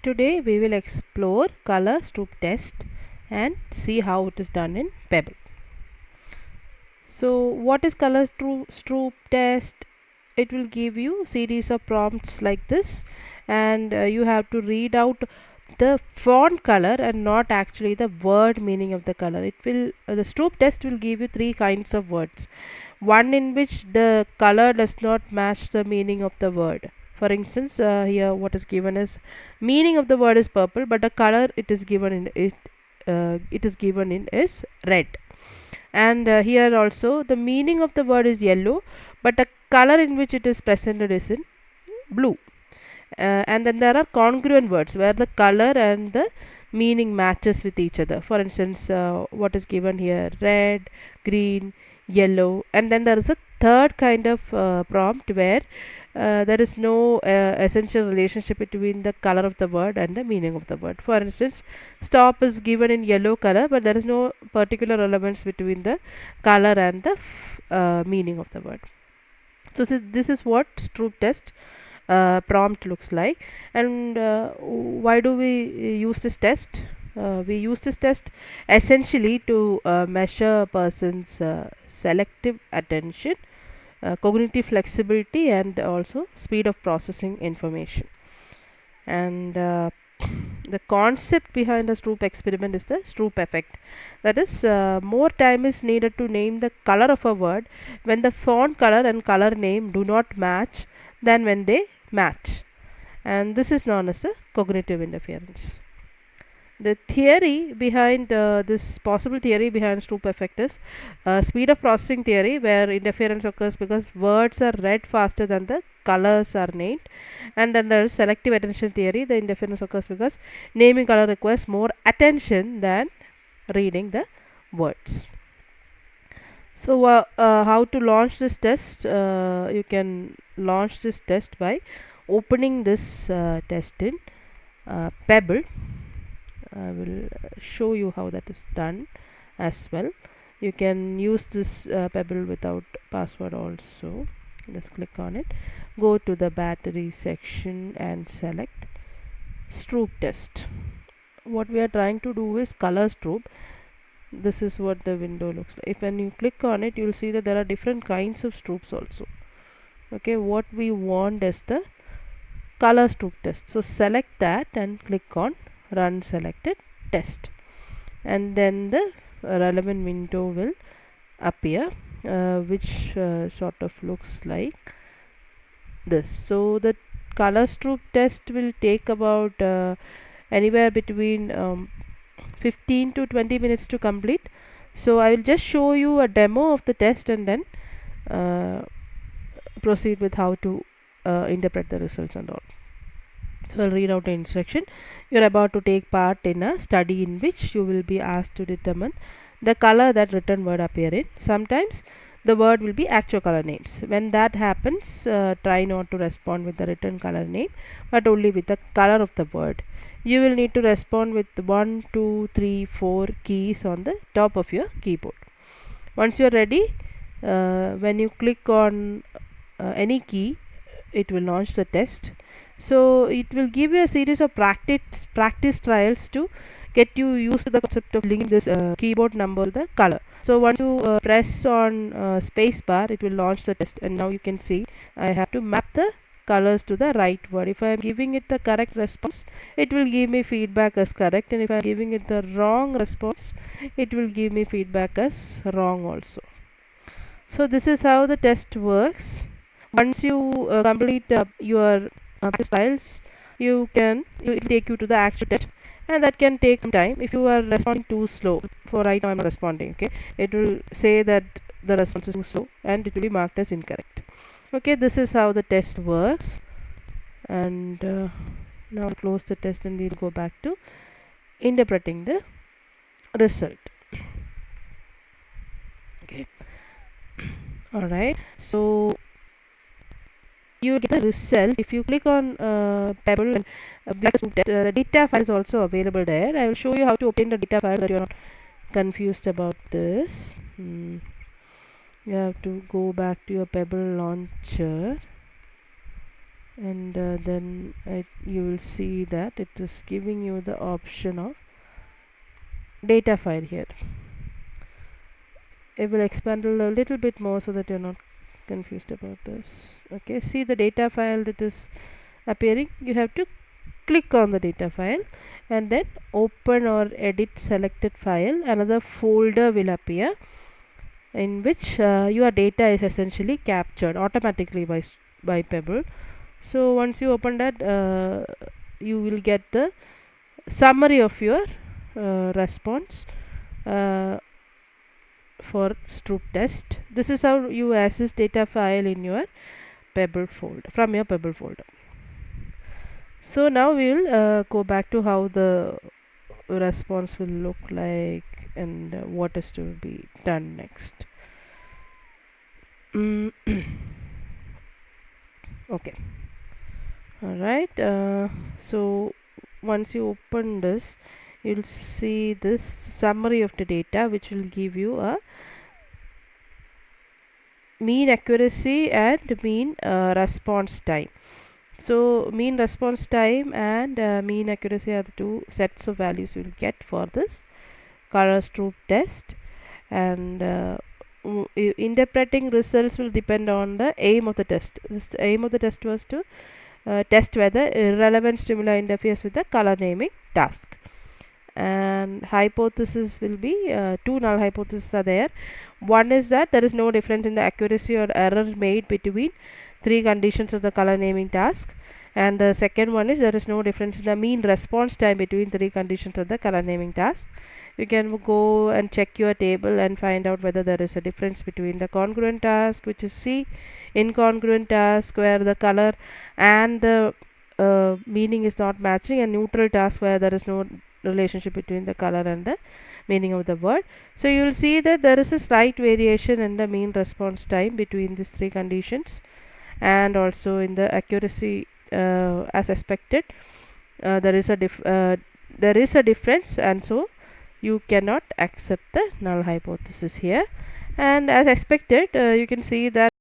Today we will explore color Stroop test and see how it is done in PEBL. So what is color Stroop test? It will give you series of prompts like this, and you have to read out the font color and not actually the word meaning of the color. It will the Stroop test will give you three kinds of words. One in which the color does not match the meaning of the word. For instance, here what is given is meaning of the word is purple, but the color it is given in is red. And here also the meaning of the word is yellow, but the color in which it is presented is in blue. And then there are congruent words where the color and the meaning matches with each other. For instance, what is given here: red, green, yellow. And then there is a third kind of prompt where there is no essential relationship between the color of the word and the meaning of the word. For instance, stop is given in yellow color, but there is no particular relevance between the color and the meaning of the word. So this is what Stroop test prompt looks like. And why do we use this test? We use this test essentially to measure a person's selective attention, cognitive flexibility, and also speed of processing information. And the concept behind the Stroop experiment is the Stroop effect. That is, more time is needed to name the color of a word when the font color and color name do not match than when they match. And this is known as the cognitive interference. The theory behind this possible theory behind Stroop effect is speed of processing theory, where interference occurs because words are read faster than the colors are named. And then there is selective attention theory. The interference occurs because naming color requires more attention than reading the words. So how to launch this test? You can launch this test by opening this test in PEBL. I will show you how that is done as well. You can use this PEBL without password also. Just click on it, go to the battery section and select Stroop test. What we are trying to do is color Stroop. This is what the window looks like. If when you click on it, you will see that there are different kinds of Stroops also. Okay, what we want is the color Stroop test. So select that and click on run selected test, and then the relevant window will appear, which sort of looks like this. So the color Stroop test will take about anywhere between 15 to 20 minutes to complete. So I will just show you a demo of the test and then proceed with how to interpret the results and all. So I'll read out the instruction. You are about to take part in a study in which you will be asked to determine the color that written word appear in. Sometimes the word will be actual color names. When that happens, try not to respond with the written color name, but only with the color of the word. You will need to respond with 1, 2, 3, 4 keys on the top of your keyboard. Once you are ready, when you click on any key, it will launch the test. So it will give you a series of practice trials to get you used to the concept of linking this keyboard number to the color. So once you press on space bar, it will launch the test, and now you can see I have to map the colors to the right word. If I am giving it the correct response, it will give me feedback as correct, and if I am giving it the wrong response, it will give me feedback as wrong also. So this is how the test works. Once you complete your trials, it will take you to the actual test, and that can take some time. If you are responding too slow, for right now I'm responding, okay, it will say that the response is too slow and it will be marked as incorrect. Okay, this is how the test works. And now I'll close the test and we'll go back to interpreting the result. Okay, alright, so you get the result. If you click on PEBL and the data file is also available there. I will show you how to obtain the data file, that you are not confused about this. You have to go back to your PEBL launcher and then you will see that it is giving you the option of data file here. It will expand a little bit more so that you're not confused about this. Okay, see the data file that is appearing. You have to click on the data file and then open or edit selected file. Another folder will appear in which your data is essentially captured automatically by PEBL. So once you open that, you will get the summary of your response for Stroop test. This is how you access data file in your PEBL folder, from your PEBL folder. So now we will go back to how the response will look like and what is to be done next. Okay, alright, so once you open this, you'll see this summary of the data, which will give you a mean accuracy and mean response time. So mean response time and mean accuracy are the two sets of values you will get for this color Stroop test, and interpreting results will depend on the aim of the test. The aim of the test was to test whether irrelevant stimuli interferes with the color naming task. And hypothesis will be two null hypotheses are there. One is that there is no difference in the accuracy or error made between three conditions of the color naming task, and the second one is there is no difference in the mean response time between three conditions of the color naming task. You can go and check your table and find out whether there is a difference between the congruent task, which is C, incongruent task where the color and the meaning is not matching, and neutral task where there is no relationship between the color and the meaning of the word. So you will see that there is a slight variation in the mean response time between these three conditions, and also in the accuracy as expected there is a difference, and so you cannot accept the null hypothesis here. And as expected, you can see that